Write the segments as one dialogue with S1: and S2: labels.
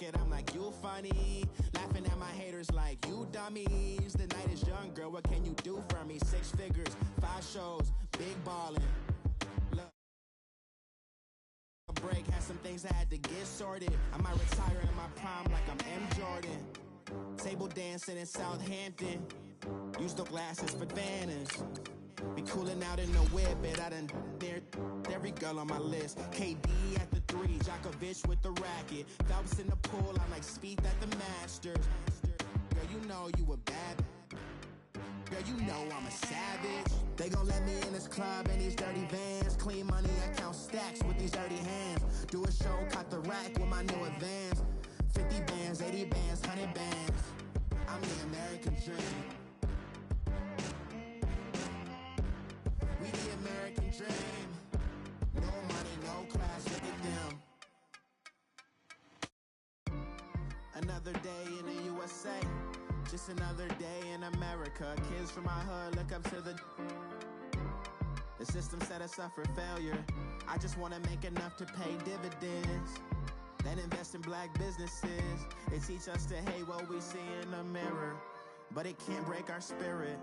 S1: it, I'm like, you funny. Laughing at my haters like, you dummies. The night is young, girl, what can you do for me? 6 figures, 5 shows, big ballin'. Look, break, had some things I had to get sorted. I might retire in my prime like I'm M. Jordan. Table dancing in Southampton. Use the glasses for banners. Be cooling out in the whip, but I done there every girl on my list. KD at the 3, Djokovic with the racket. Phelps in the pool, I'm like Speed at the Masters. Girl, you know you a bad. Girl, you know I'm a savage. They gon' let me in this club in these dirty vans. Clean money, I count stacks with these dirty hands. Do a show, cut the rack with my new advance. 50 bands, 80 bands, 100 bands. I'm the American dream. We the American dream. No money, no class, look at them. Another day in the USA. Just another day in America. Kids from my hood look up to the system set us up for failure. I just want to make enough to pay dividends. Then invest in black businesses. They teach us to hate what we see in the mirror, but it can't break our spirit.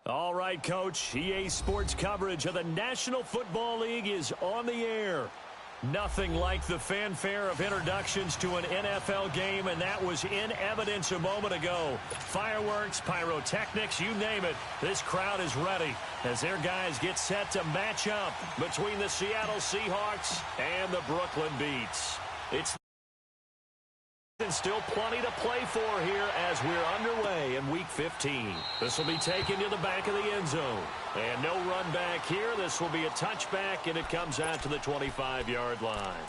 S2: All right, Coach. EA Sports coverage of the National Football League is on the air. Nothing like the fanfare of introductions to an NFL game, and that was in evidence a moment ago. Fireworks, pyrotechnics, you name it. This crowd is ready as their guys get set to match up between the Seattle Seahawks and the Brooklyn Beats. It's still plenty to play for here as we're underway in Week 15. This will be taken to the back of the end zone. And no run back here. This will be a touchback, and it comes out to the 25-yard line.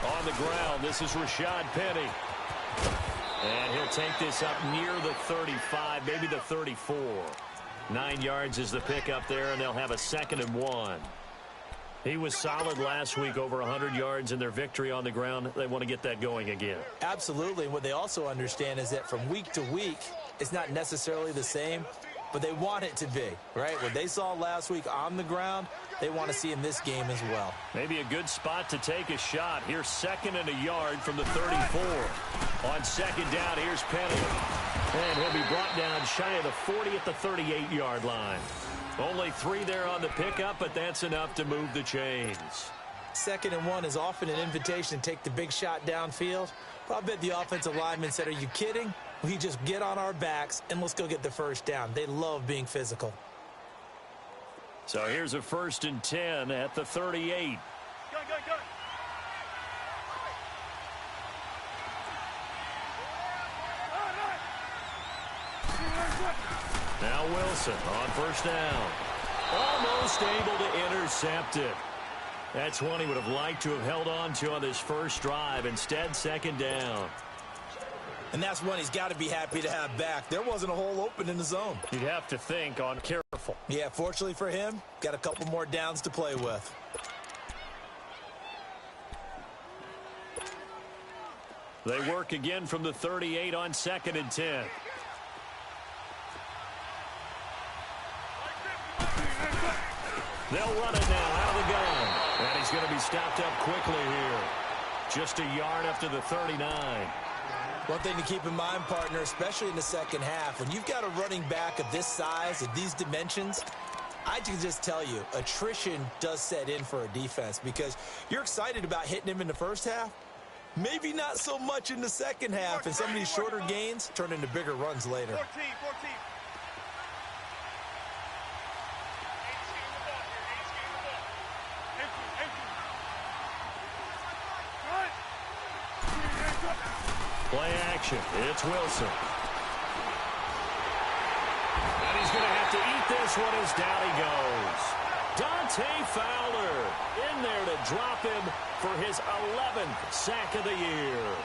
S2: On the ground, this is Rashad Penny. And he'll take this up near the 35, maybe the 34. 9 yards is the pickup there, and they'll have a 2nd and 1. He was solid last week, over 100 yards in their victory on the ground. They want to get that going again.
S3: Absolutely. What they also understand is that from week to week, it's not necessarily the same, but they want it to be, right? What they saw last week on the ground, they want to see in this game as well.
S2: Maybe a good spot to take a shot. Here's 2nd and a yard from the 34. On 2nd down, here's Penny. And he'll be brought down shy of the 40 at the 38-yard line. Only 3 there on the pickup, but that's enough to move the chains.
S3: 2nd and 1 is often an invitation to take the big shot downfield. But I bet the offensive lineman said, are you kidding? We just get on our backs and let's go get the first down. They love being physical.
S2: So here's a 1st and 10 at the 38.
S4: Go.
S2: Now Wilson on 1st down. Almost able to intercept it. That's one he would have liked to have held on to on this first drive. Instead, 2nd down.
S3: And that's one he's got to be happy to have back. There wasn't a hole open in the zone.
S2: You'd have to think on careful.
S3: Yeah, fortunately for him, got a couple more downs to play with.
S2: They work again from the 38 on 2nd and 10. They'll run it now out of the gun. And he's going to be stopped up quickly here. Just a yard after the 39.
S3: One thing to keep in mind, partner, especially in the second half, when you've got a running back of this size, of these dimensions, I can just tell you, attrition does set in for a defense because you're excited about hitting him in the first half. Maybe not so much in the second half, and some of these shorter gains turn into bigger runs later.
S4: 14.
S2: Play action. It's Wilson. And he's going to have to eat this one as down he goes. Dante Fowler in there to drop him for his 11th sack of the year.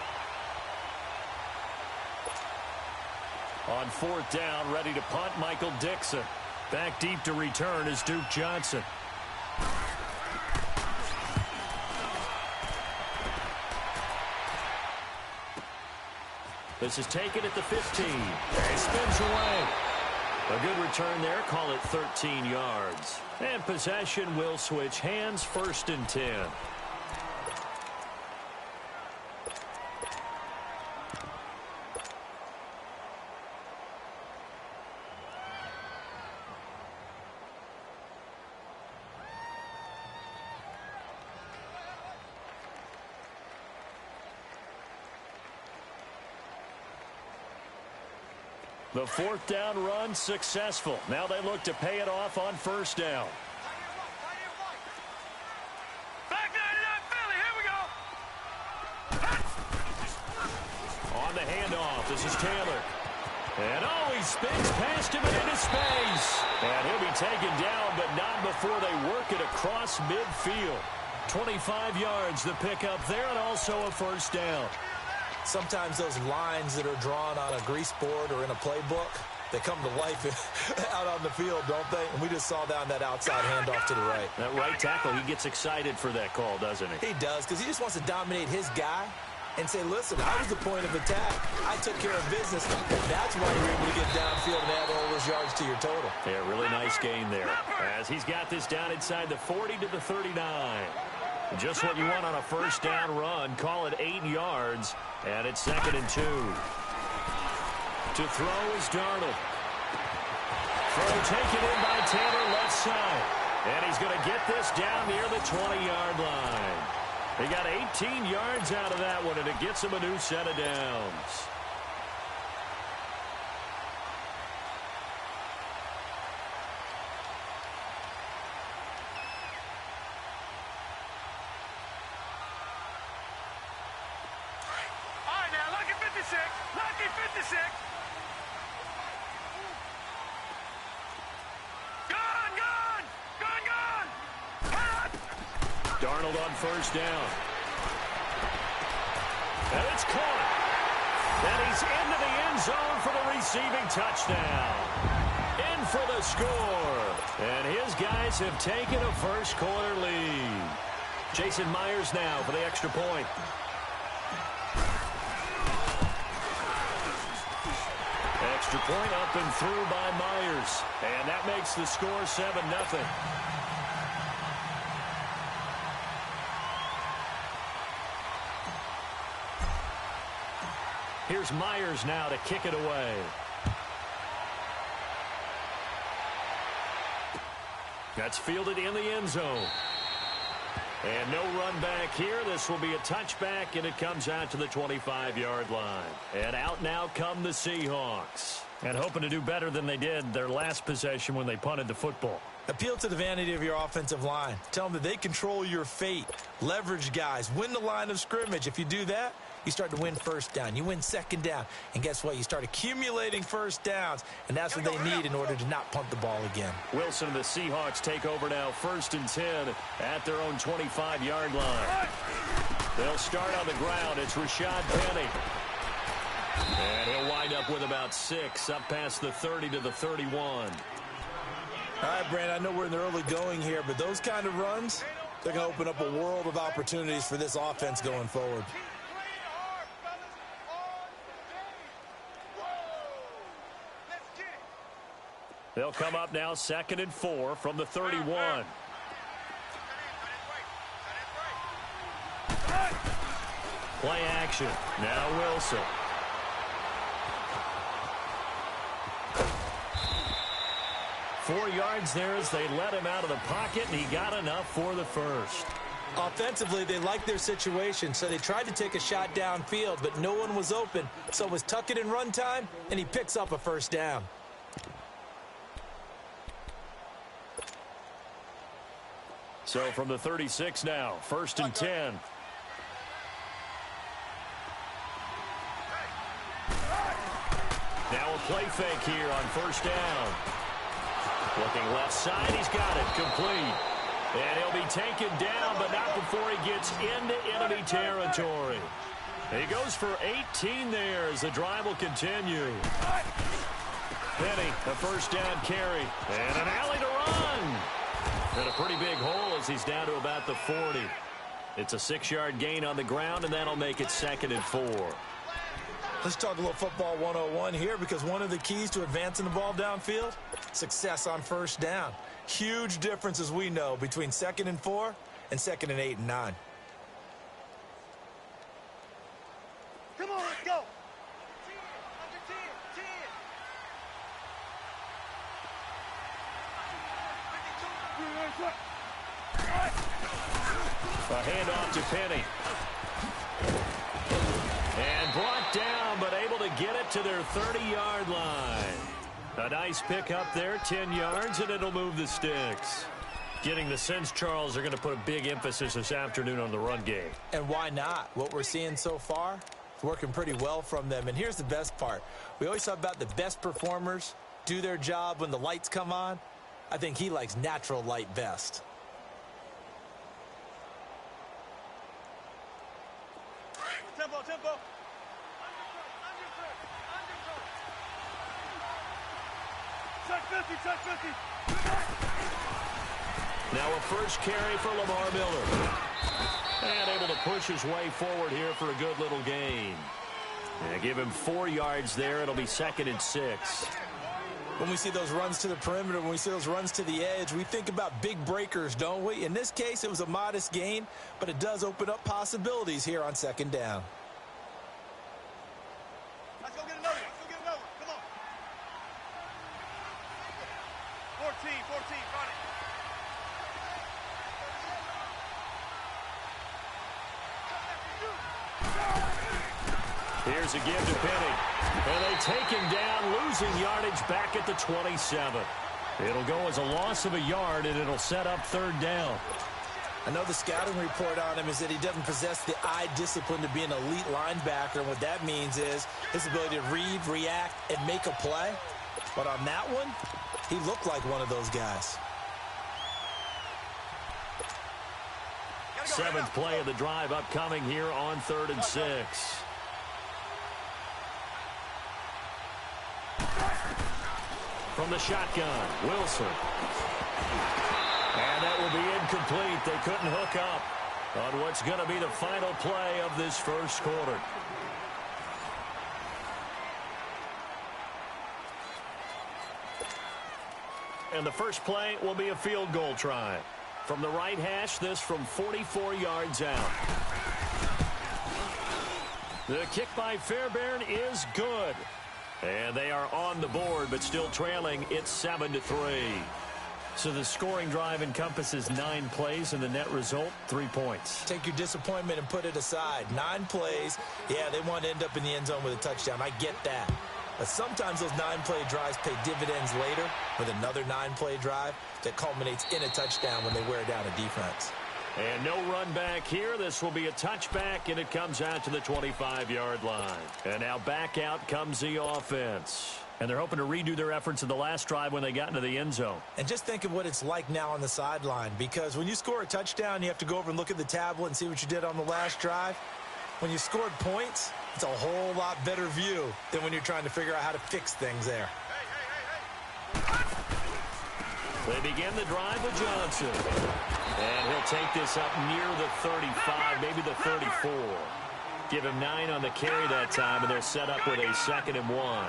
S2: On 4th down, ready to punt, Michael Dixon. Back deep to return is Duke Johnson. This is taken at the 15. He spins away. A good return there. Call it 13 yards. And possession will switch hands. 1st and 10. The 4th down run successful. Now they look to pay it off on 1st down.
S4: Back 99 Philly, here we go.
S2: On the handoff, this is Taylor. And he spins past him and into space. And he'll be taken down, but not before they work it across midfield. 25 yards the pickup there, and also a 1st down.
S3: Sometimes those lines that are drawn on a grease board or in a playbook, they come to life out on the field, don't they? And we just saw down that outside handoff to the right.
S2: That right tackle, he gets excited for that call, doesn't he?
S3: He does, because he just wants to dominate his guy and say, listen, I was the point of attack. I took care of business. That's why you're able to get downfield and add all those yards to your total.
S2: Yeah, really nice gain there. As he's got this down inside the 40 to the 39. Just what you want on a 1st down run. Call it 8 yards. And it's 2nd and 2. To throw is Darnold. Throw taken in by Taylor left side. And he's going to get this down near the 20-yard line. He got 18 yards out of that one, and it gets him a new set of downs.
S4: Lucky 56. Gone.
S2: Darnold on 1st down. And it's caught. And he's into the end zone for the receiving touchdown. In for the score. And his guys have taken a 1st quarter lead. Jason Myers now for the extra point. Extra point up and through by Myers. And that makes the score 7-0. Here's Myers now to kick it away. That's fielded in the end zone. And no run back here. This will be a touchback, and it comes out to the 25-yard line. And out now come the Seahawks. And hoping to do better than they did their last possession when they punted the football.
S3: Appeal to the vanity of your offensive line. Tell them that they control your fate. Leverage guys. Win the line of scrimmage. If you do that, you start to win 1st down. You win 2nd down. And guess what? You start accumulating 1st downs. And that's what they need in order to not punt the ball again.
S2: Wilson and the Seahawks take over now 1st and 10 at their own 25-yard line. They'll start on the ground. It's Rashad Penny. And he'll wind up with about 6 up past the 30 to the 31.
S3: All right, Brand, I know we're in the early going here, but those kind of runs, they're going to open up a world of opportunities for this offense going forward.
S2: They'll come up now 2nd and 4 from the 31. Play action. Now Wilson. Four yards there as they let him out of the pocket, and he got enough for the 1st.
S3: Offensively, they liked their situation, so they tried to take a shot downfield, but no one was open. So it was tuck it in run time, and he picks up a 1st down.
S2: So from the 36 now, 1st and 10. Now a play fake here on 1st down. Looking left side, he's got it, complete. And he'll be taken down, but not before he gets into enemy territory. He goes for 18 there as the drive will continue. Penny, a first down carry. And an alley to run. And a pretty big hole as he's down to about the 40. It's a 6-yard gain on the ground, and that'll make it 2nd and 4.
S3: Let's talk a little football 101 here, because one of the keys to advancing the ball downfield, success on first down. Huge difference, as we know, between 2nd and 4 and 2nd and 8 and 9.
S4: Come on, let's go.
S2: A handoff to Penny. And brought down, but able to get it to their 30-yard line. A nice pick up there, 10 yards, and it'll move the sticks. Getting the sense, Charles, they're going to put a big emphasis this afternoon on the run game.
S3: And why not? What we're seeing so far is working pretty well from them. And here's the best part. We always talk about the best performers do their job when the lights come on. I think he likes natural light best.
S4: Tempo, tempo. Check 50, check 50.
S2: Now a first carry for Lamar Miller. And able to push his way forward here for a good little gain. And give him 4 yards there. It'll be 2nd and 6.
S3: When we see those runs to the perimeter, when we see those runs to the edge, we think about big breakers, don't we? In this case, it was a modest gain, but it does open up possibilities here on 2nd down.
S4: Let's go get another one. Let's go get another one. Come on. 14, run it.
S2: Here's a give to Penny. And they take him down, losing yardage back at the 27. It'll go as a loss of a yard, and it'll set up 3rd down.
S3: I know the scouting report on him is that he doesn't possess the eye discipline to be an elite linebacker. And what that means is his ability to read, react, and make a play. But on that one, he looked like one of those guys.
S2: 7th play of the drive upcoming here on 3rd and 6. From the shotgun, Wilson. And that will be incomplete. They couldn't hook up on what's going to be the final play of this first quarter. And the first play will be a field goal try. From the right hash, this from 44 yards out. The kick by Fairbairn is good. And they are on the board, but still trailing. It's 7-3. So the scoring drive encompasses 9 plays, and the net result, 3 points.
S3: Take your disappointment and put it aside. 9 plays. Yeah, they want to end up in the end zone with a touchdown. I get that. But sometimes those 9-play drives pay dividends later with another 9-play drive that culminates in a touchdown when they wear down a defense.
S2: And no run back here. This will be a touchback, and it comes out to the 25-yard line. And now back out comes the offense. And they're hoping to redo their efforts in the last drive when they got into the end zone.
S3: And just think of what it's like now on the sideline, because when you score a touchdown, you have to go over and look at the tablet and see what you did on the last drive. When you scored points, it's a whole lot better view than when you're trying to figure out how to fix things there.
S2: They begin the drive with Johnson. And he'll take this up near the 35, maybe the 34. Give him 9 on the carry that time, and they're set up with a 2nd and 1.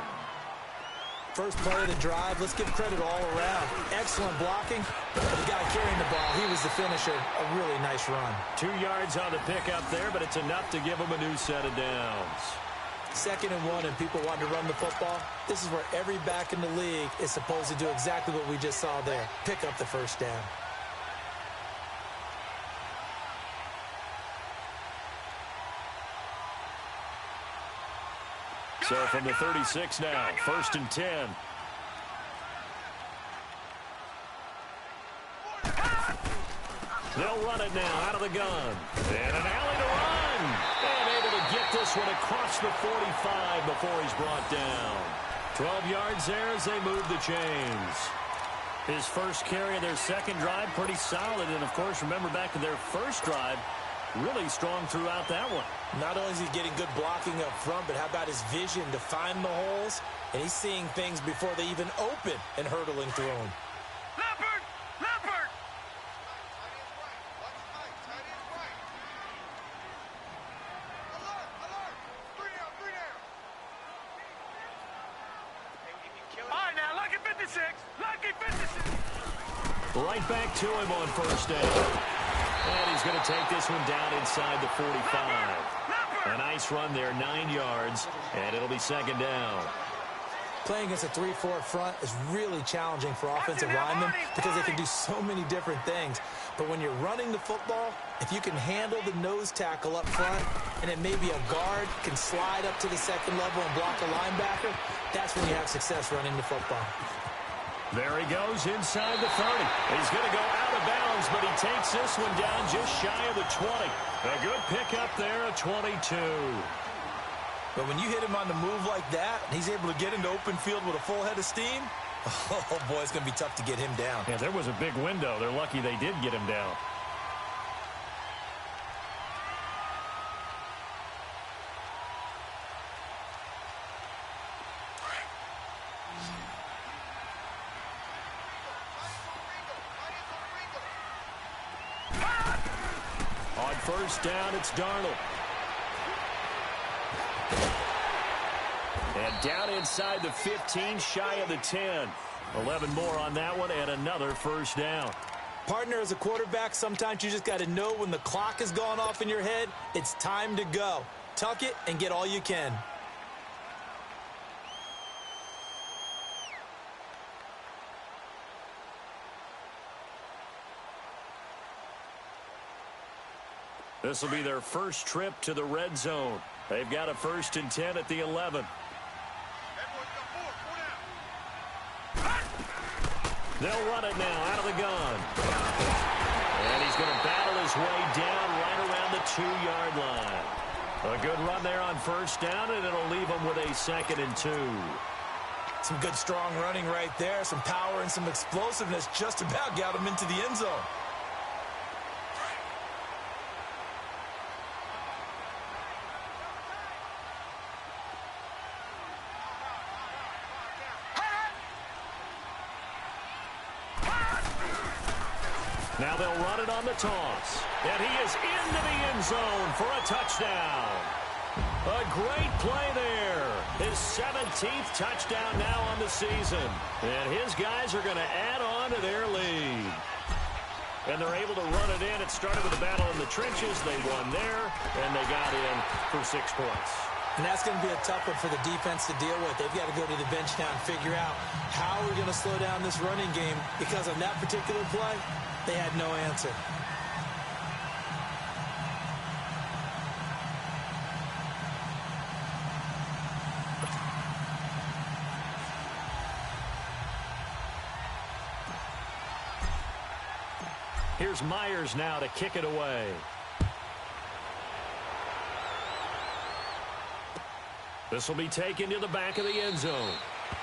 S3: First play of the drive, let's give credit all around. Excellent blocking. The guy carrying the ball, he was the finisher. A really nice run.
S2: 2 yards on the pickup there, but it's enough to give him a new set of downs.
S3: 2nd and 1, and people want to run the football. This is where every back in the league is supposed to do exactly what we just saw there. Pick up the first down.
S2: So from the 36 now, 1st and 10. They'll run it now out of the gun. And an alley to run. And able to get this one across the 45 before he's brought down. 12 yards there as they move the chains. His first carry of their second drive, pretty solid. And, of course, remember back to their first drive, really strong throughout that one.
S3: Not only is he getting good blocking up front, but how about his vision to find the holes? And he's seeing things before they even open and hurdling through them.
S4: Leopard! Leopard! All right, now, lucky 56. Lucky 56.
S2: Right back to him on first down. And he's going to take this one down inside the 45. A nice run there, 9 yards, and it'll be second down.
S3: Playing against a 3-4 front is really challenging for offensive linemen because they can do so many different things. But when you're running the football, if you can handle the nose tackle up front, and it may be a guard can slide up to the second level and block a linebacker, that's when you have success running the football.
S2: There he goes inside the 30. He's going to go out of bounds, but he takes this one down just shy of the 20. A good pickup there, a 22.
S3: But when you hit him on the move like that, and he's able to get into open field with a full head of steam, oh, boy, it's going to be tough to get him down.
S2: Yeah, there was a big window. They're lucky they did get him down. On first down, it's Darnold. And down inside the 15, shy of the 10. 11 more on that one, and another first down.
S3: Partner, as a quarterback, sometimes you just got to know when the clock has gone off in your head, it's time to go. Tuck it and get all you can.
S2: This will be their first trip to the red zone. They've got a 1st and 10 at the 11. They'll run it now out of the gun. And he's going to battle his way down right around the 2-yard line. A good run there on first down, and it'll leave him with a 2nd and 2.
S3: Some good, strong running right there. Some power and some explosiveness just about got him into the end zone.
S2: Now they'll run it on the toss. And he is into the end zone for a touchdown. A great play there. His 17th touchdown now on the season. And his guys are going to add on to their lead. And they're able to run it in. It started with a battle in the trenches. They won there, and they got in for 6 points.
S3: And that's going to be a tough one for the defense to deal with. They've got to go to the bench now and figure out how we're going to slow down this running game, because on that particular play, they had no answer.
S2: Here's Myers now to kick it away. This will be taken to the back of the end zone.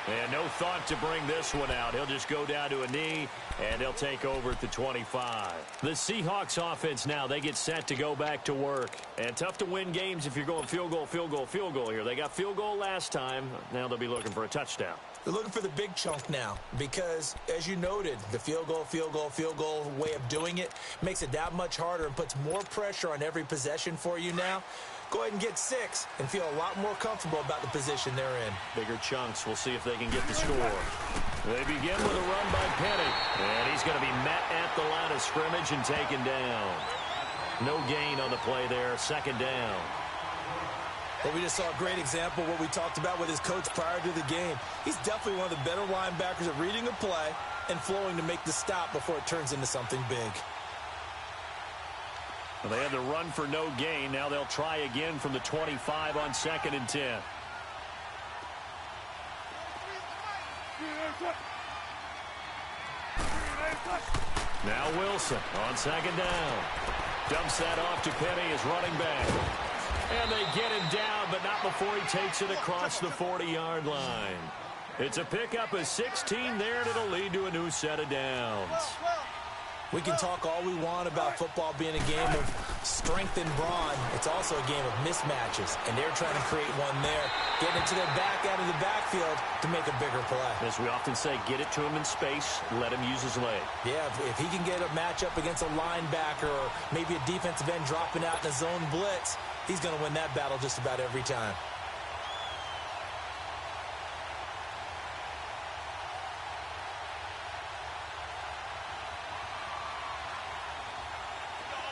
S2: And no thought to bring this one out. He'll just go down to a knee, and they'll take over at the 25. The Seahawks offense now, they get set to go back to work. And tough to win games if you're going field goal, field goal, field goal here. They got field goal last time. Now they'll be looking for a touchdown.
S3: They're looking for the big chunk now because, as you noted, the field goal, field goal, field goal way of doing it makes it that much harder and puts more pressure on every possession for you now. Go ahead and get 6 and feel a lot more comfortable about the position they're in.
S2: Bigger chunks. We'll see if they can get the score. They begin with a run by Penny. And he's going to be met at the line of scrimmage and taken down. No gain on the play there. 2nd down.
S3: Well, we just saw a great example of what we talked about with his coach prior to the game. He's definitely one of the better linebackers at reading a play and flowing to make the stop before it turns into something big.
S2: Well, they had the run for no gain. Now they'll try again from the 25 on 2nd and 10. Now Wilson on 2nd down. Dumps that off to Penny as running back. And they get him down, but not before he takes it across the 40-yard line. It's a pickup of 16 there, and it'll lead to a new set of downs.
S3: We can talk all we want about football being a game of strength and brawn. It's also a game of mismatches, and they're trying to create one there, getting it to their back out of the backfield to make a bigger play.
S2: As we often say, get it to him in space, let him use his leg.
S3: Yeah, if he can get a matchup against a linebacker or maybe a defensive end dropping out in a zone blitz, he's going to win that battle just about every time.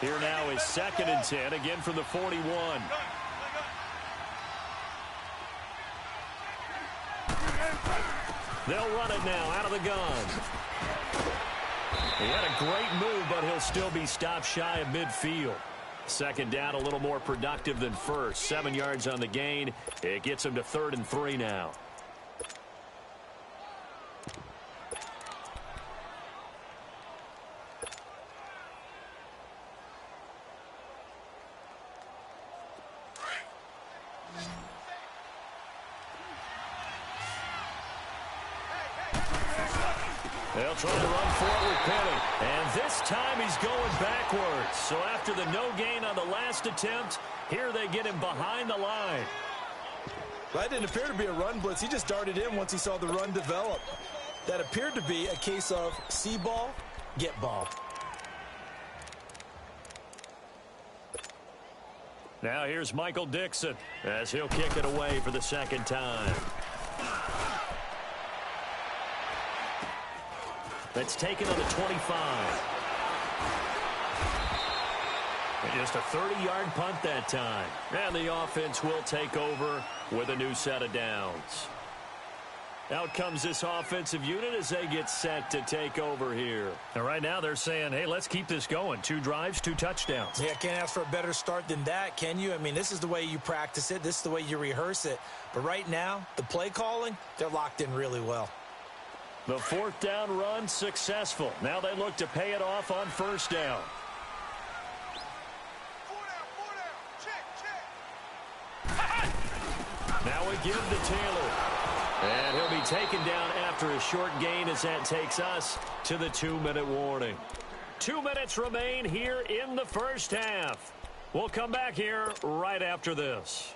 S2: Here now is 2nd and 10, again from the 41. They'll run it now out of the gun. He had a great move, but he'll still be stopped shy of midfield. 2nd down, a little more productive than first. 7 yards on the gain. It gets him to 3rd and 3 now. They'll try to run for it with Penny. And this time he's going backwards. So after the no gain on the last attempt, here they get him behind the line.
S3: That didn't appear to be a run blitz. He just darted in once he saw the run develop. That appeared to be a case of see ball, get ball.
S2: Now here's Michael Dixon as he'll kick it away for the 2nd time. That's taken on the 25. And just a 30-yard punt that time. And the offense will take over with a new set of downs. Out comes this offensive unit as they get set to take over here. And right now they're saying, hey, let's keep this going. 2 drives, 2 touchdowns.
S3: Yeah, can't ask for a better start than that, can you? I mean, this is the way you practice it. This is the way you rehearse it. But right now, the play calling, they're locked in really well.
S2: The 4th down run successful. Now they look to pay it off on 1st down.
S4: 4 down, 4 down. Check.
S2: Now we give to Taylor. And he'll be taken down after a short gain as that takes us to the 2-minute warning. 2 minutes remain here in the 1st half. We'll come back here right after this.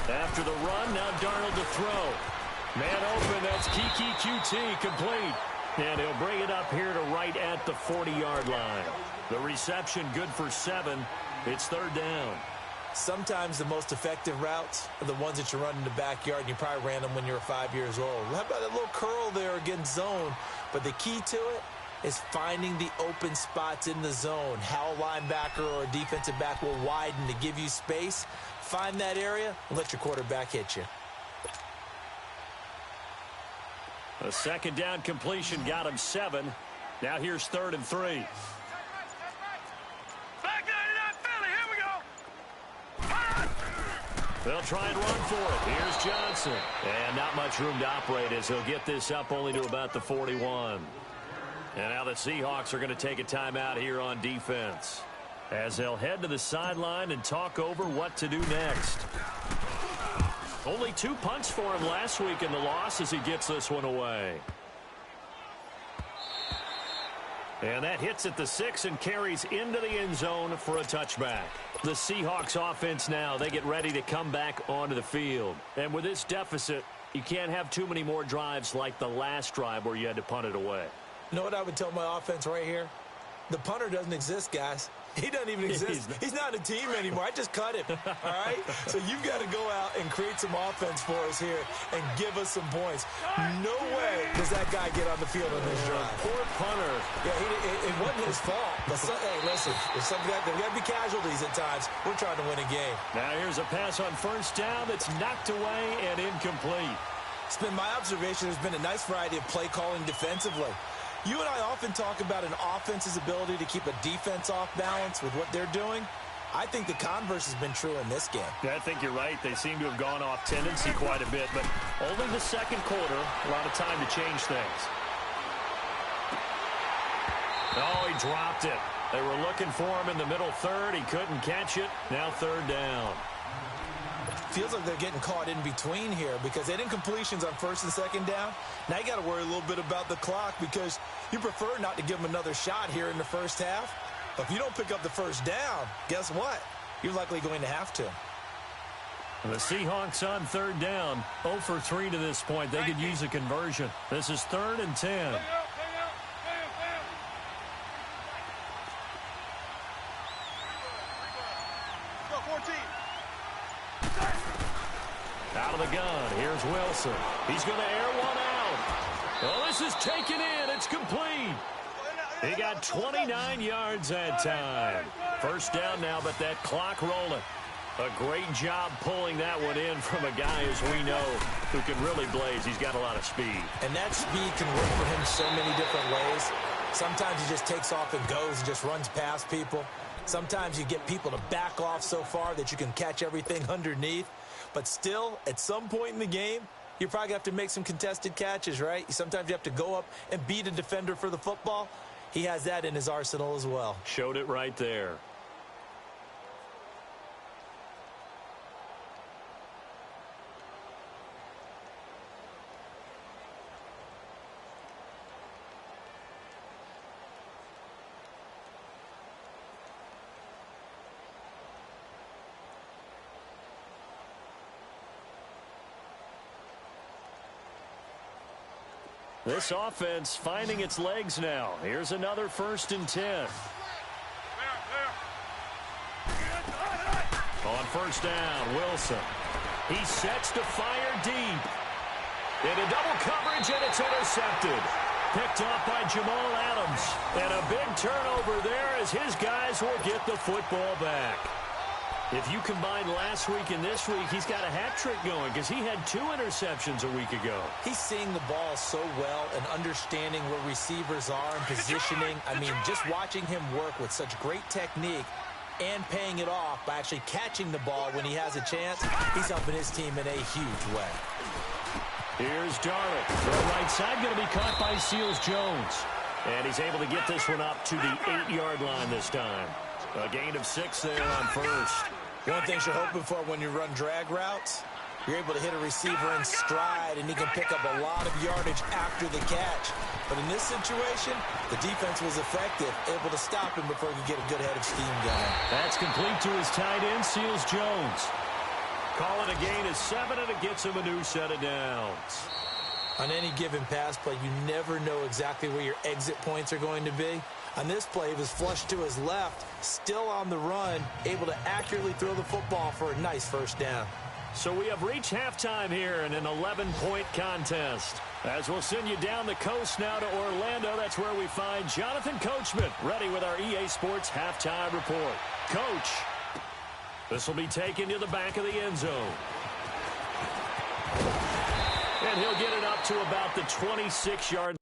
S2: After the run, now Darnold to throw. Man open, that's Kiki QT complete. And he'll bring it up here to right at the 40-yard line. The reception good for 7. It's 3rd down.
S3: Sometimes the most effective routes are the ones that you run in the backyard, and you probably ran them when you were 5 years old. How about that little curl there against zone? But the key to it is finding the open spots in the zone. How a linebacker or a defensive back will widen to give you space. Find that area and let your quarterback hit you.
S2: A 2nd down completion got him 7. Now here's 3rd and 3.
S4: Back 99 Philly, here we go.
S2: They'll try and run for it. Here's Johnson. And not much room to operate as he'll get this up only to about the 41. And now the Seahawks are going to take a timeout here on defense as they'll head to the sideline and talk over what to do next. Only 2 punts for him last week in the loss as he gets this one away. And that hits at the 6 and carries into the end zone for a touchback. The Seahawks offense now, they get ready to come back onto the field. And with this deficit, you can't have too many more drives like the last drive where you had to punt it away.
S3: You know what I would tell my offense right here? The punter doesn't exist, guys. He doesn't even exist. He's not a team anymore. I just cut him, all right? So you've got to go out and create some offense for us here and give us some points. No way does that guy get on the field on this drive.
S2: Poor punter.
S3: Yeah, it wasn't his fault. But hey, listen, there's got to be casualties at times. We're trying to win a game.
S2: Now here's a pass on 1st down that's knocked away and incomplete.
S3: It's been my observation. There's been a nice variety of play calling defensively. You and I often talk about an offense's ability to keep a defense off balance with what they're doing. I think the converse has been true in this game.
S2: Yeah, I think you're right. They seem to have gone off tendency quite a bit, but only the 2nd quarter, a lot of time to change things. Oh, he dropped it. They were looking for him in the middle third. He couldn't catch it. Now third down.
S3: Feels like they're getting caught in between here because they didn't completions on first and second down. Now you got to worry a little bit about the clock because you prefer not to give them another shot here in the first half. But if you don't pick up the first down, guess what? You're likely going to have to.
S2: The Seahawks on third down, 0 for 3 to this point. They could use a conversion. This is 3rd and 10. Out of the gun, here's Wilson. He's going to air one out. Well, this is taken in. It's complete. He got 29 yards that time. First down now, but that clock rolling. A great job pulling that one in from a guy, as we know, who can really blaze. He's got a lot of speed.
S3: And that speed can work for him so many different ways. Sometimes he just takes off and goes and just runs past people. Sometimes you get people to back off so far that you can catch everything underneath. But still, at some point in the game, you probably have to make some contested catches, right? Sometimes you have to go up and beat a defender for the football. He has that in his arsenal as well.
S2: Showed it right there. This offense finding its legs now. Here's another 1st and 10. On first down, Wilson. He sets to fire deep. Into double coverage, and it's intercepted. Picked off by Jamal Adams. And a big turnover there as his guys will get the football back. If you combine last week and this week, he's got a hat trick going because he had 2 interceptions a week ago.
S3: He's seeing the ball so well and understanding where receivers are and positioning. I mean, just watching him work with such great technique and paying it off by actually catching the ball when he has a chance, he's helping his team in a huge way.
S2: Here's Darlick. The right side going to be caught by Seals-Jones. And he's able to get this one up to the 8-yard line this time. A gain of 6 there on first.
S3: One thing you're hoping for when you run drag routes, you're able to hit a receiver in stride, and he can pick up a lot of yardage after the catch. But in this situation, the defense was effective, able to stop him before he could get a good head of steam going.
S2: That's complete to his tight end, Seals-Jones. Call it a gain of 7, and it gets him a new set of downs.
S3: On any given pass play, you never know exactly where your exit points are going to be. On this play, he was flushed to his left, still on the run, able to accurately throw the football for a nice first down.
S2: So we have reached halftime here in an 11-point contest. As we'll send you down the coast now to Orlando, that's where we find Jonathan Coachman, ready with our EA Sports halftime report. Coach, this will be taken to the back of the end zone. And he'll get it up to about the 26-yard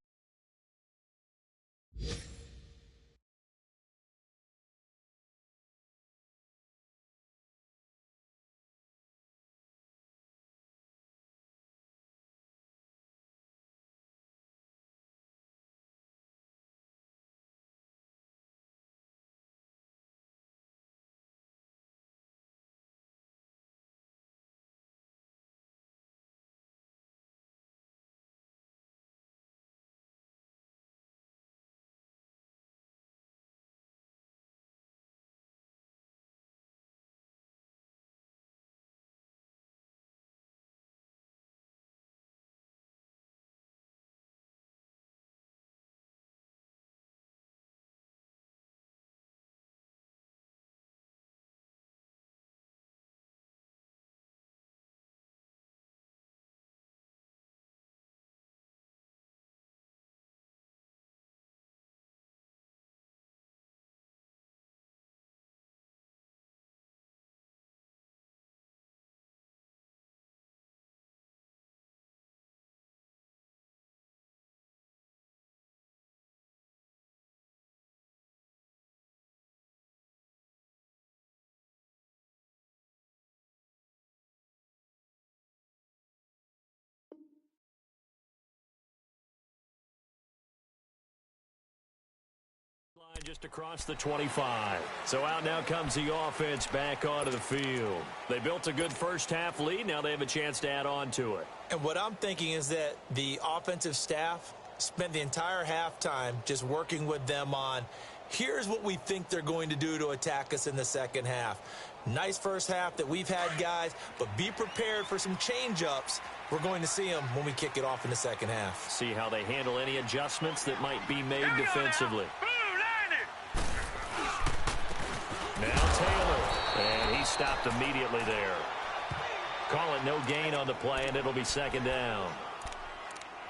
S2: just across the 25. So out now comes the offense back onto the field. They built a good first-half lead. Now they have a chance to add on to it.
S3: And what I'm thinking is that the offensive staff spent the entire halftime just working with them on, here's what we think they're going to do to attack us in the second half. Nice first half that we've had, guys, but be prepared for some change-ups. We're going to see them when we kick it off in the second half.
S2: See how they handle any adjustments that might be made defensively. Now Taylor, and he stopped immediately there. Call it no gain on the play, and it'll be second down.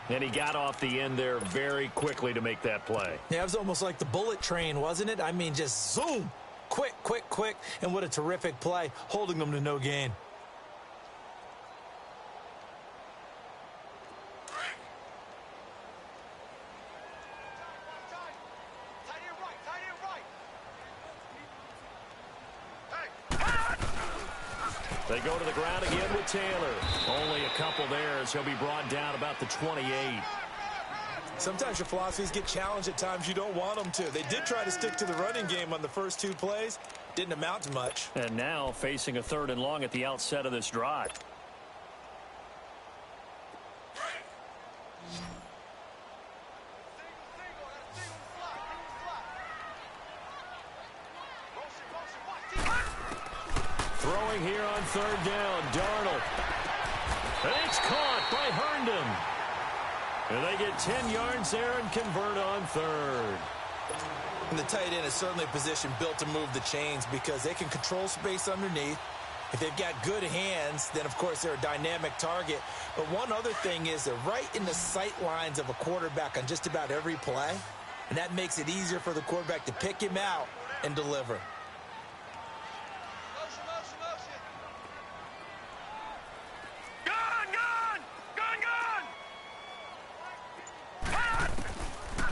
S2: And he got off the end there very quickly to make that play.
S3: Yeah, it was almost like the bullet train, wasn't it? I mean, just zoom. Quick, quick, quick. And what a terrific play, holding them to no gain.
S2: They go to the ground again with Taylor. Only a couple there as he'll be brought down about the 28.
S3: Sometimes your philosophies get challenged at times you don't want them to. They did try to stick to the running game on the first two plays. Didn't amount to much.
S2: And now facing a 3rd and long at the outset of this drive. Throwing here on 3rd down, Darnold. And it's caught by Herndon. And they get 10 yards there and convert on 3rd.
S3: And the tight end is certainly a position built to move the chains because they can control space underneath. If they've got good hands, then, of course, they're a dynamic target. But one other thing is they're right in the sight lines of a quarterback on just about every play. And that makes it easier for the quarterback to pick him out and deliver.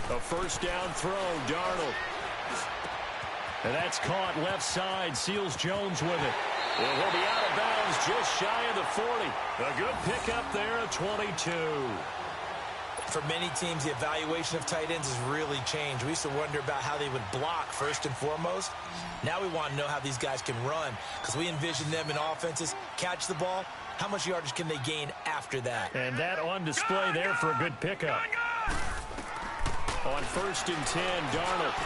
S2: A first down throw, Darnold. And that's caught left side. Seals Jones with it. And he'll be out of bounds just shy of the 40. A good pickup there at 22.
S3: For many teams, the evaluation of tight ends has really changed. We used to wonder about how they would block first and foremost. Now we want to know how these guys can run because we envision them in offenses, catch the ball. How much yardage can they gain after that?
S2: And that on display there for a good pickup. On 1st and 10, Darnold.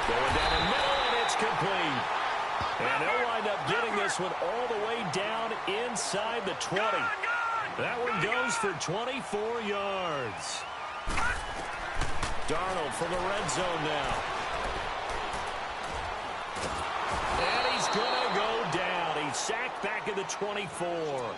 S2: Going down the middle, and it's complete. And they'll wind up getting this one all the way down inside the 20. That one goes for 24 yards. Darnold from the red zone now. And he's going to go down. He's sacked back at the 24.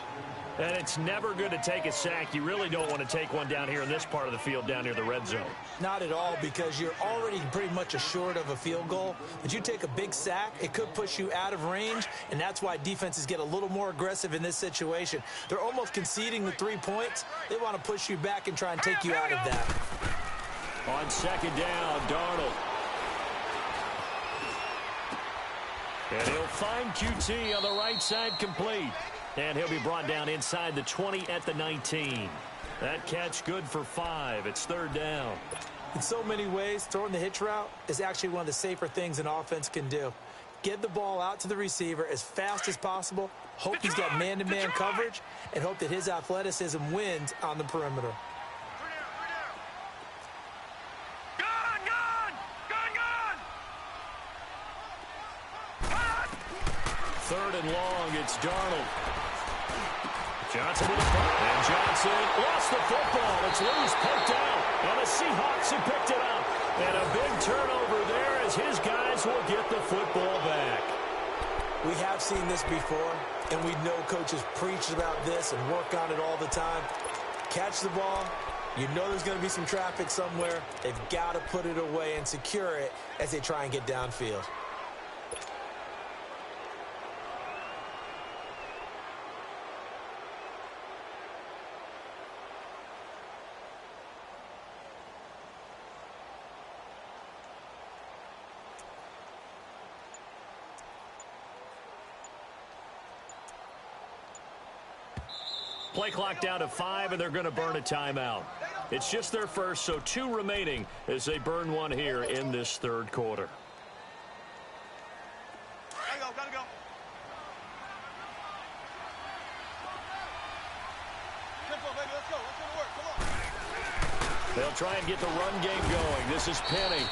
S2: And it's never good to take a sack. You really don't want to take one down here in this part of the field, down near the red zone.
S3: Not at all, because you're already pretty much assured of a field goal. But you take a big sack, it could push you out of range, and that's why defenses get a little more aggressive in this situation. They're almost conceding the 3 points. They want to push you back and try and take you out of that.
S2: On 2nd down, Darnold. And he'll find QT on the right side complete. And he'll be brought down inside the 20 at the 19. That catch good for 5. It's 3rd down.
S3: In so many ways, throwing the hitch route is actually one of the safer things an offense can do. Get the ball out to the receiver as fast as possible, hope he's got man-to-man coverage, and hope that his athleticism wins on the perimeter.
S2: Third and long, it's Darnold. Johnson with a punt. And Johnson lost the football. It's loose, poked out. And the Seahawks have picked it up. And a big turnover there as his guys will get the football back.
S3: We have seen this before, and we know coaches preach about this and work on it all the time. Catch the ball. You know there's going to be some traffic somewhere. They've got to put it away and secure it as they try and get downfield.
S2: Play clock down to 5, and they're going to burn a timeout. It's just their first, so 2 remaining as they burn one here in this third quarter.
S4: Gotta go. Tempo, baby, let's go. Let's go to work. Come on.
S2: They'll try and get the run game going. This is Penny.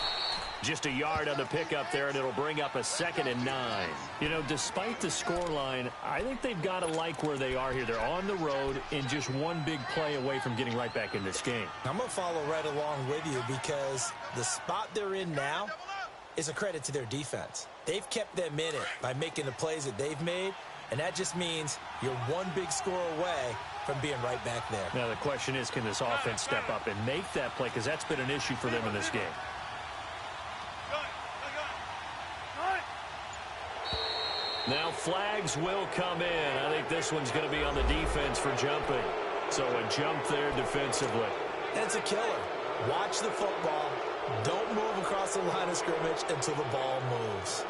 S2: Just a yard on the pickup there, and it'll bring up a 2nd and 9. You know, despite the scoreline, I think they've got to like where they are here. They're on the road and just one big play away from getting right back in this game.
S3: I'm going to follow right along with you because the spot they're in now is a credit to their defense. They've kept them in it by making the plays that they've made, and that just means you're one big score away from being right back there.
S2: Now, the question is, can this offense step up and make that play? Because that's been an issue for them in this game. Now flags will come in. I think this one's going to be on the defense for jumping. So a jump there defensively.
S3: It's a killer. Watch the football. Don't move across the line of scrimmage until the ball moves.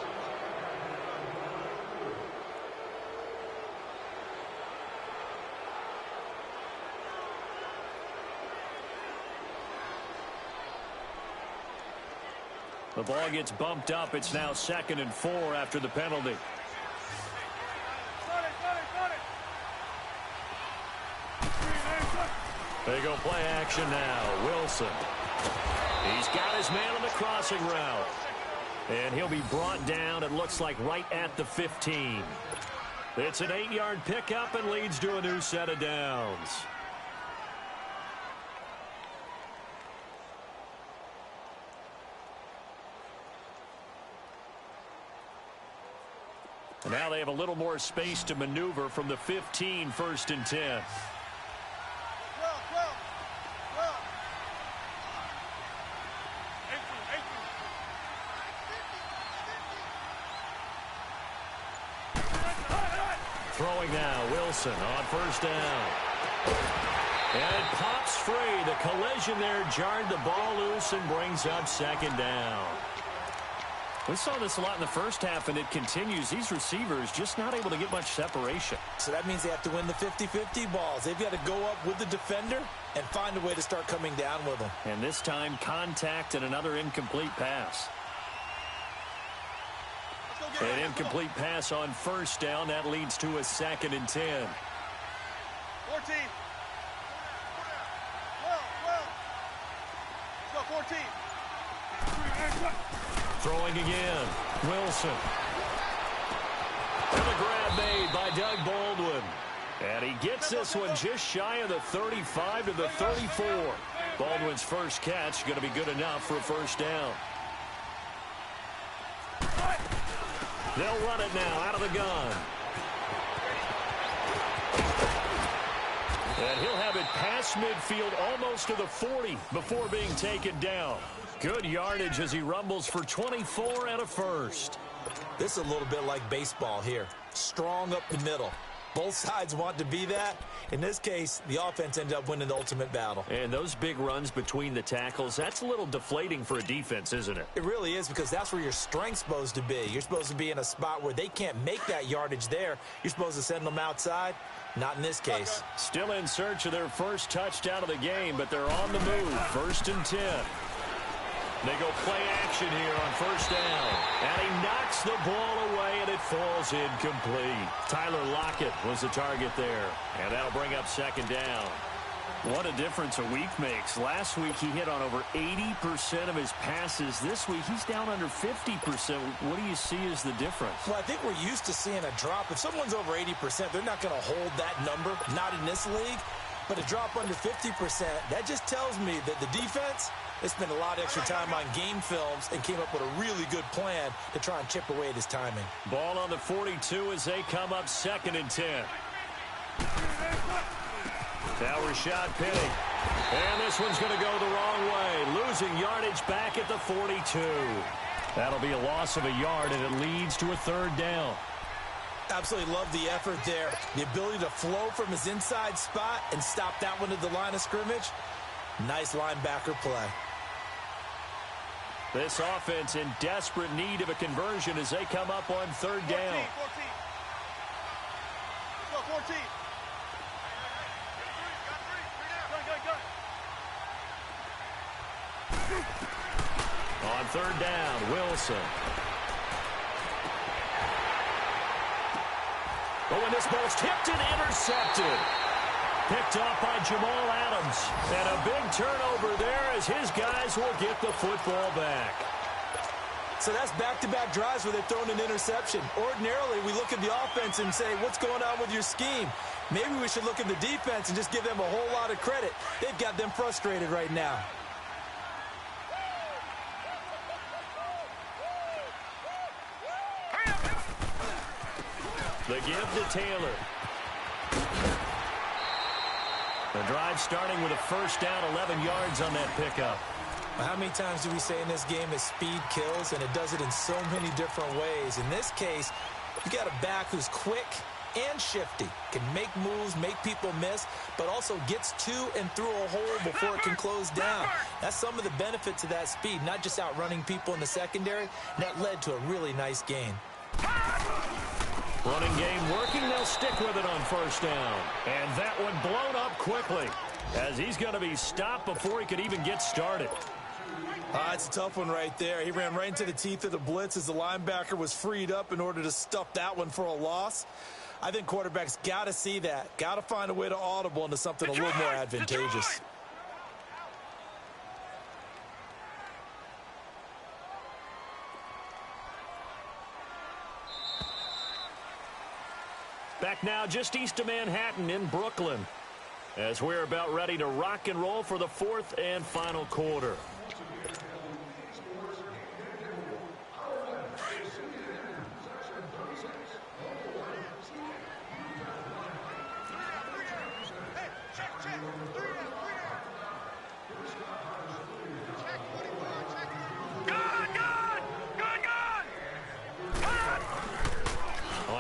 S2: The ball gets bumped up. It's now 2nd and 4 after the penalty. They go play action now. Wilson. He's got his man on the crossing route. And he'll be brought down, it looks like, right at the 15. It's an 8-yard pickup and leads to a new set of downs. And now they have a little more space to maneuver from the 15, 1st and 10. Throwing now, Wilson on 1st down. And it pops free. The collision there jarred the ball loose and brings up 2nd down. We saw this a lot in the first half, and it continues. These receivers just not able to get much separation.
S3: So that means they have to win the 50-50 balls. They've got to go up with the defender and find a way to start coming down with them.
S2: And this time, contact and another incomplete pass. An incomplete pass on 1st down. That leads to a 2nd and 10.
S4: 14. Let's go, 14.
S2: Throwing again. Wilson. And the grab made by Doug Baldwin. And he gets this one just shy of the 35 to the 34. Baldwin's first catch going to be good enough for a 1st down. They'll run it now out of the gun. And he'll have it past midfield almost to the 40 before being taken down. Good yardage as he rumbles for 24 and a 1st.
S3: This is a little bit like baseball here. Strong up the middle. Both sides want to be that. In this case, the offense ended up winning the ultimate battle.
S2: And those big runs between the tackles, that's a little deflating for a defense, isn't it?
S3: It really is, because that's where your strength's supposed to be. You're supposed to be in a spot where they can't make that yardage there. You're supposed to send them outside. Not in this case.
S2: Still in search of their first touchdown of the game, but they're on the move. 1st and 10. They go play action here on 1st down. And he knocks the ball away, and it falls incomplete. Tyler Lockett was the target there. And that'll bring up 2nd down. What a difference a week makes. Last week, he hit on over 80% of his passes. This week, he's down under 50%. What do you see as the difference?
S3: Well, I think we're used to seeing a drop. If someone's over 80%, they're not going to hold that number. Not in this league. But a drop under 50%, that just tells me that the defense, they spent a lot of extra time on game films and came up with a really good plan to try and chip away at his timing.
S2: Ball on the 42 as they come up 2nd and 10. Now Rashad Penny. And this one's going to go the wrong way. Losing yardage back at the 42. That'll be a loss of a yard, and it leads to a 3rd down.
S3: Absolutely love the effort there. The ability to flow from his inside spot and stop that one at the line of scrimmage. Nice linebacker play.
S2: This offense in desperate need of a conversion as they come up on 3rd down.
S4: 14.
S2: On third down, Wilson. Oh, and this ball's tipped and intercepted. Picked off by Jamal Adams. And a big turnover there as his guys will get the football back.
S3: So that's back-to-back drives where they're throwing an interception. Ordinarily, we look at the offense and say, what's going on with your scheme? Maybe we should look at the defense and just give them a whole lot of credit. They've got them frustrated right now.
S2: The give to Taylor. The drive starting with a first down, 11 yards on that pickup.
S3: How many times do we say in this game that speed kills, and it does it in so many different ways? In this case, you got a back who's quick and shifty, can make moves, make people miss, but also gets to and through a hole before it can close down. That's some of the benefits of that speed, not just outrunning people in the secondary. That led to a really nice gain.
S2: Running game working, they'll stick with it on first down. And that one blown up quickly as he's going to be stopped before he could even get started.
S3: It's a tough one right there. He ran right into the teeth of the blitz as the linebacker was freed up in order to stuff that one for a loss. I think quarterbacks got to see that. Got to find a way to audible into something a little more advantageous.
S2: Back now just east of Manhattan in Brooklyn as we're about ready to rock and roll for the fourth and final quarter.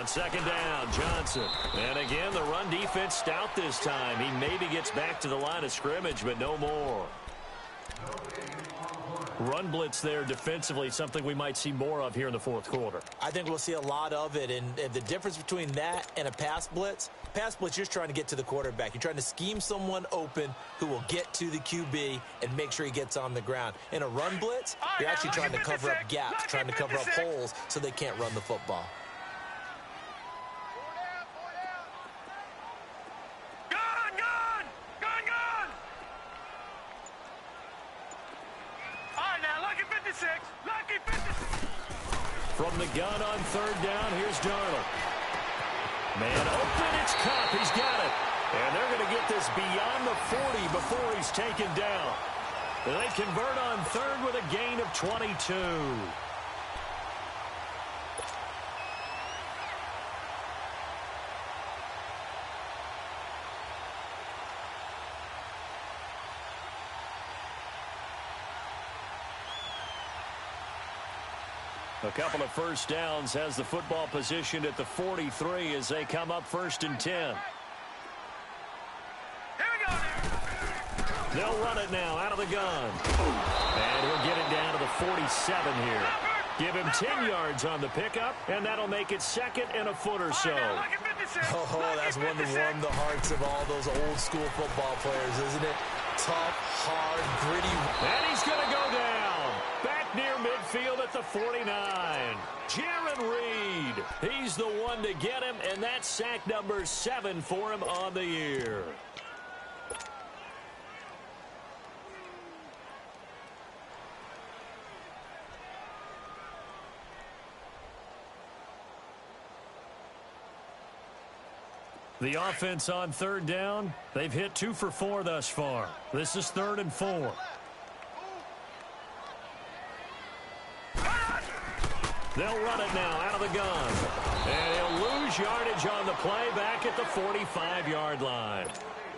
S2: Second down, Johnson. And again, the run defense stout this time. He maybe gets back to the line of scrimmage, but no more. Run blitz there defensively, something we might see more of here in the fourth quarter.
S3: I think we'll see a lot of it, and the difference between that and a pass blitz, you're just trying to get to the quarterback. You're trying to scheme someone open who will get to the QB and make sure he gets on the ground. In a run blitz, you're actually trying to cover up gaps, trying to cover up holes so they can't run the football.
S2: From the gun on third down, here's Darnold. Man open, it's Cup. He's got it. And they're going to get this beyond the 40 before he's taken down. And they convert on third with a gain of 22. A couple of first downs has the football positioned at the 43 as they come up first and 10.
S4: Here we go.
S2: They'll run it now out of the gun. And he'll get it down to the 47 here. Give him 10 yards on the pickup, and that'll make it second and a foot or so.
S3: Oh, that's one to warm the hearts of all those old school football players, isn't it? Tough, hard, gritty.
S2: And he's going to go down. Back near midfield at the 49. Jaron Reed. He's the one to get him, and that's sack number 7 for him on the year. The offense on third down, they've hit 2 for 4 thus far. This is 3rd and 4. They'll run it now out of the gun. And he'll lose yardage on the play back at the 45-yard line.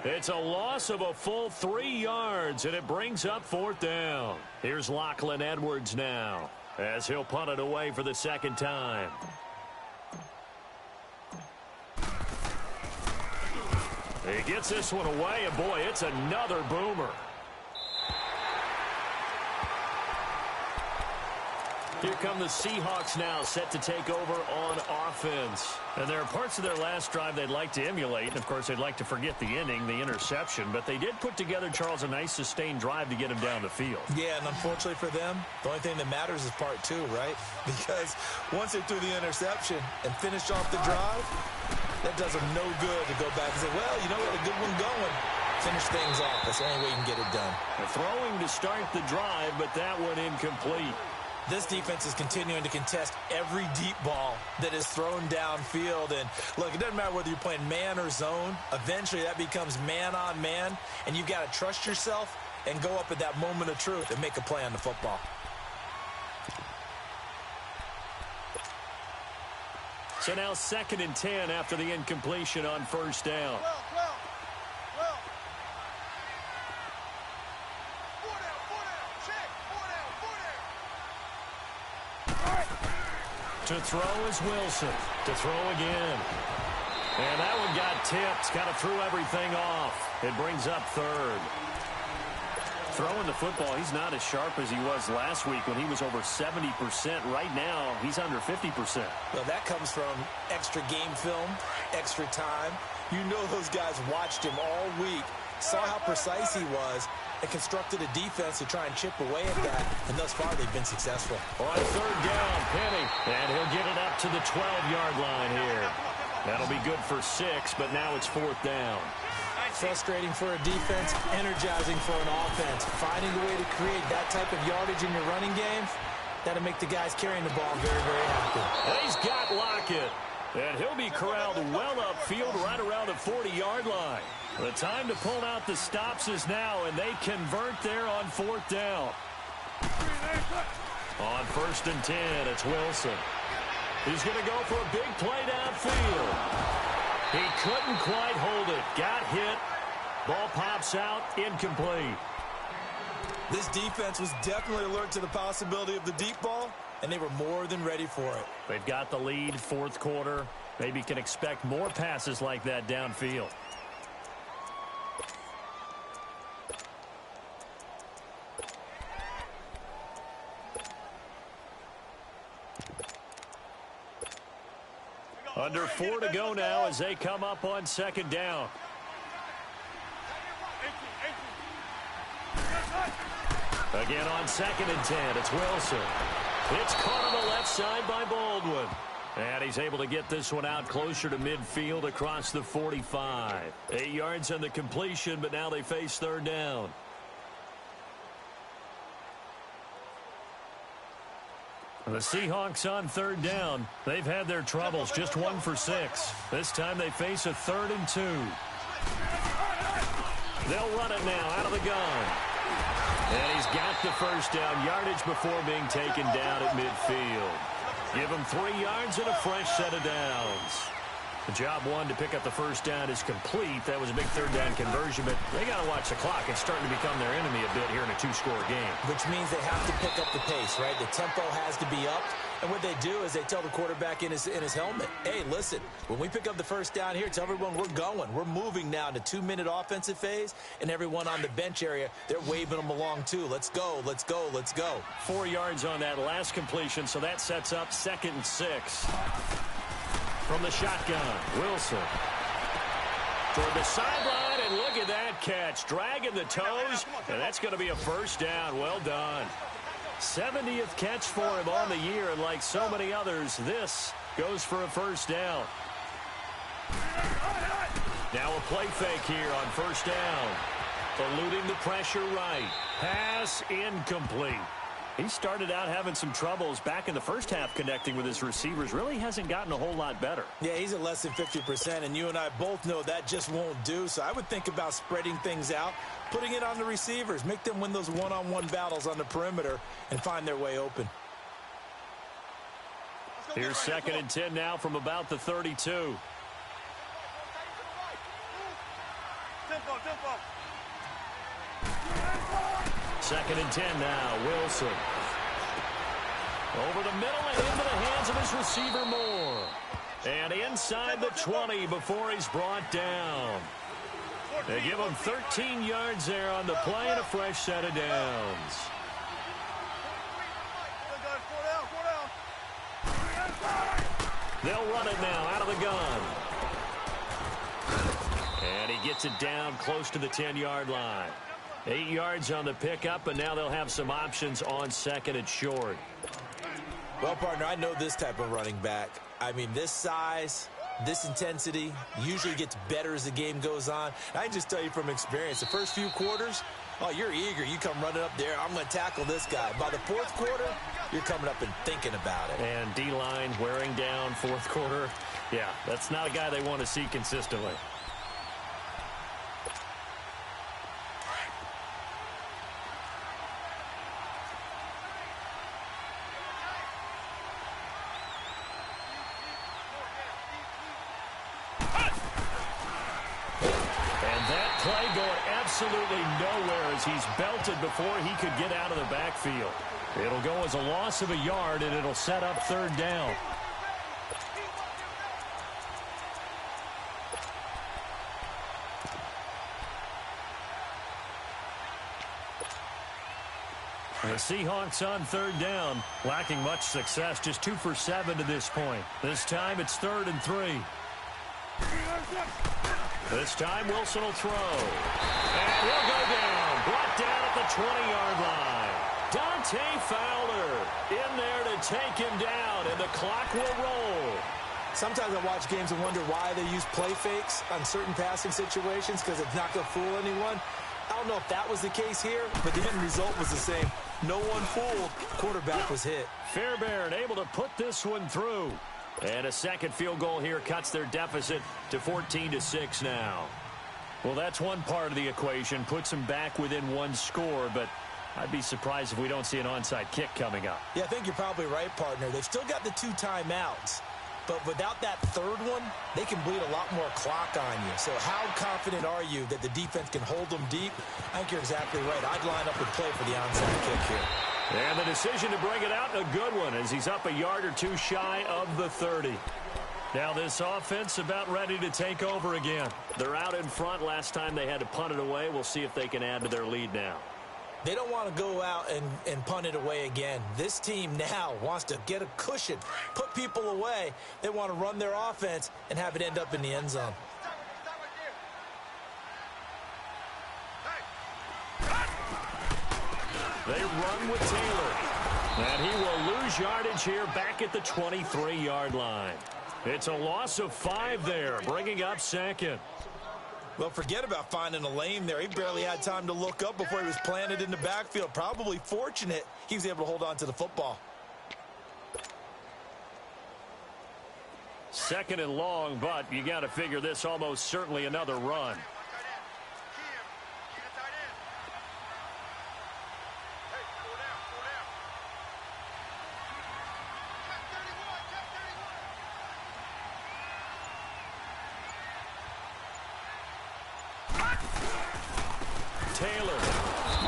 S2: It's a loss of a full 3 yards, and it brings up 4th down. Here's Lachlan Edwards now as he'll punt it away for the second time. He gets this one away, and boy, it's another boomer. Here come the Seahawks now, set to take over on offense. And there are parts of their last drive they'd like to emulate. And, of course, they'd like to forget the inning, the interception. But they did put together, Charles, a nice sustained drive to get him down the field.
S3: Yeah, and unfortunately for them, the only thing that matters is part two, right? Because once they threw the interception and finished off the drive, that does them no good to go back and say, well, you know, we had a good one going. Finish things off. That's the only way you can get it done.
S2: They're throwing to start the drive, but that one incomplete.
S3: This defense is continuing to contest every deep ball that is thrown downfield. And, look, it doesn't matter whether you're playing man or zone. Eventually, that becomes man on man, and you've got to trust yourself and go up at that moment of truth and make a play on the football.
S2: So now 2nd and 10 after the incompletion on first down. To throw is Wilson. To throw again. And that one got tipped. Kind of threw everything off. It brings up 3rd. Throwing the football, he's not as sharp as he was last week when he was over 70%. Right now, he's under 50%.
S3: Well, that comes from extra game film, extra time. You know those guys watched him all week, saw how precise he was, and constructed a defense to try and chip away at that. And thus far, they've been successful.
S2: On 3rd down, Penny. And he'll get it up to the 12-yard line here. That'll be good for 6, but now it's 4th down.
S3: Frustrating for a defense, energizing for an offense. Finding a way to create that type of yardage in your running game, that'll make the guys carrying the ball very, very happy.
S2: And he's got Lockett. And he'll be corralled well upfield right around the 40-yard line. The time to pull out the stops is now, and they convert there on 4th down. On 1st and 10, it's Wilson. He's going to go for a big play downfield. He couldn't quite hold it. Got hit. Ball pops out. Incomplete.
S3: This defense was definitely alert to the possibility of the deep ball, and they were more than ready for it.
S2: They've got the lead, 4th quarter. Maybe can expect more passes like that downfield. Under 4 to go now as they come up on 2nd down. Again on 2nd and 10, it's Wilson. It's caught on the left side by Baldwin. And he's able to get this one out closer to midfield across the 45. 8 yards on the completion, but now they face 3rd down. The Seahawks on 3rd down. They've had their troubles, just 1 for 6. This time they face a 3rd and 2. They'll run it now out of the gun. And he's got the first down, yardage before being taken down at midfield. Give him 3 yards and a fresh set of downs. The job one to pick up the first down is complete. That was a big 3rd down conversion, but they got to watch the clock. It's starting to become their enemy a bit here in a 2-score game.
S3: Which means they have to pick up the pace, right? The tempo has to be up. And what they do is they tell the quarterback in his helmet, hey, listen, when we pick up the first down here, tell everyone we're going. We're moving now to 2-minute offensive phase, and everyone on the bench area, they're waving them along too. Let's go, let's go, let's go.
S2: 4 yards on that last completion, so that sets up 2nd and 6. From the shotgun, Wilson. Toward the sideline, and look at that catch. Dragging the toes, and that's going to be a first down. Well done. 70th catch for him on the year, and like so many others, this goes for a first down. Now a play fake here on first down. Eluding the pressure right. Pass incomplete. He started out having some troubles back in the first half connecting with his receivers. Really hasn't gotten a whole lot better.
S3: Yeah, he's at less than 50%, and you and I both know that just won't do. So I would think about spreading things out, putting it on the receivers, make them win those one-on-one battles on the perimeter and find their way open.
S2: Here's 2nd and 10 now from about the 32. Second and 10 now, Wilson. Over the middle and into the hands of his receiver Moore. And inside the 20 before he's brought down. They give him 13 yards there on the play and a fresh set of downs. They'll run it now out of the gun. And he gets it down close to the 10-yard line. 8 yards on the pickup, and now they'll have some options on second and short.
S3: Well, partner, I know this type of running back. I mean, this size, this intensity usually gets better as the game goes on. I can just tell you from experience, the first few quarters, oh, you're eager. You come running up there, I'm going to tackle this guy. By the fourth quarter, you're coming up and thinking about it.
S2: And D-line wearing down fourth quarter. Yeah, that's not a guy they want to see consistently.
S5: Absolutely nowhere as he's belted before he could get out of the backfield. It'll go as a loss of a yard, and it'll set up third down. The Seahawks on third down, lacking much success, just 2 for 7 to this point. This time it's 3rd and 3. This time Wilson will throw. And will go down. Brought down at the 20-yard line. Dante Fowler in there to take him down, and the clock will roll.
S3: Sometimes I watch games and wonder why they use play fakes on certain passing situations, because it's not going to fool anyone. I don't know if that was the case here, but the end result was the same. No one fooled. Quarterback was hit.
S5: Fairbairn able to put this one through.
S2: And a second field goal here cuts their deficit to 14-6 now.
S5: Well, that's one part of the equation, puts them back within one score, but I'd be surprised if we don't see an onside kick coming up.
S3: Yeah, I think you're probably right, partner. They've still got the 2 timeouts, but without that third one, they can bleed a lot more clock on you. So how confident are you that the defense can hold them deep? I think you're exactly right. I'd line up and play for the onside kick here.
S2: And the decision to bring it out, a good one, as he's up a yard or 2 shy of the 30.
S5: Now this offense about ready to take over again.
S2: They're out in front. Last time they had to punt it away. We'll see if they can add to their lead now.
S3: They don't want to go out and punt it away again. This team now wants to get a cushion, put people away. They want to run their offense and have it end up in the end zone.
S2: They run with Taylor. And he will lose yardage here back at the 23-yard line.
S5: It's a loss of 5 there, bringing up second.
S3: Well, forget about finding a lane there. He barely had time to look up before he was planted in the backfield. Probably fortunate he was able to hold on to the football.
S5: Second and long, but you got to figure this almost certainly another run.
S2: Taylor.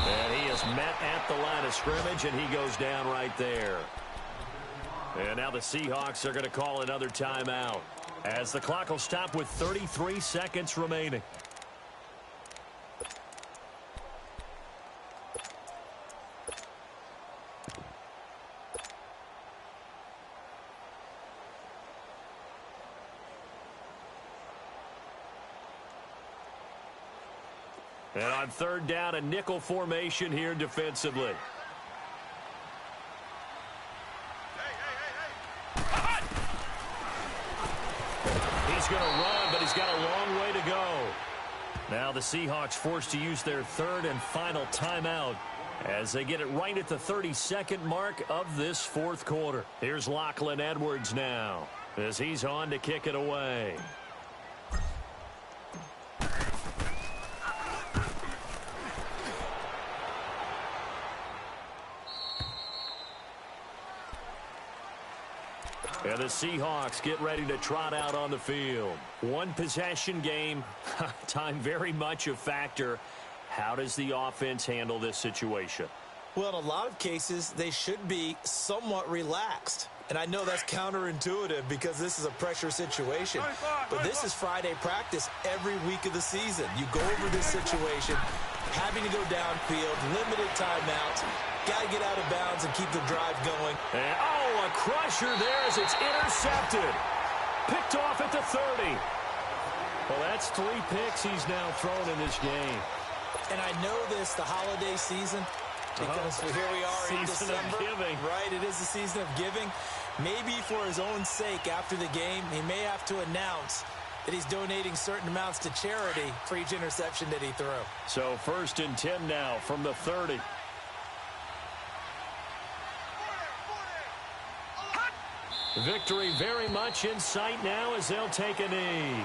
S2: And he is met at the line of scrimmage, and he goes down right there.
S5: And now the Seahawks are going to call another timeout, as the clock will stop with 33 seconds remaining.
S2: And on third down, a nickel formation here defensively.
S5: He's going to run, but he's got a long way to go. Now the Seahawks forced to use their third and final timeout as they get it right at the 32nd mark of this fourth quarter. Here's Lachlan Edwards now as he's on to kick it away.
S2: And the Seahawks get ready to trot out on the field. One possession game. Time very much a factor. How does the offense handle this situation?
S3: Well, in a lot of cases, they should be somewhat relaxed. And I know that's counterintuitive because this is a pressure situation. But this is Friday practice every week of the season. You go over this situation, having to go downfield, limited timeouts, got to get out of bounds and keep the drive going.
S2: And, oh, a crusher there as it's intercepted. Picked off at the 30. Well, that's 3 picks he's now thrown in this game.
S3: And I know this, the holiday season, because here we are in December.
S2: Season of giving.
S3: Right, it is the season of giving. Maybe for his own sake, after the game, he may have to announce that he's donating certain amounts to charity for each interception that he threw.
S2: So 1st and 10 now from the 30. Victory very much in sight now as they'll take a knee.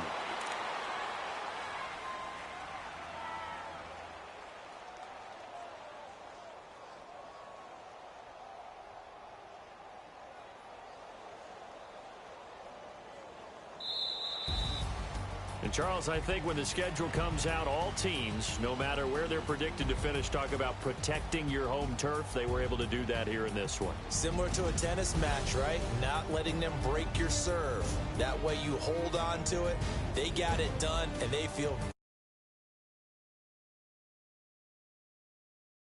S2: And Charles, I think when the schedule comes out, all teams, no matter where they're predicted to finish, talk about protecting your home turf. They were able to do that here in this one.
S3: Similar to a tennis match, right? Not letting them break your serve. That way you hold on to it. They got it done, and they feel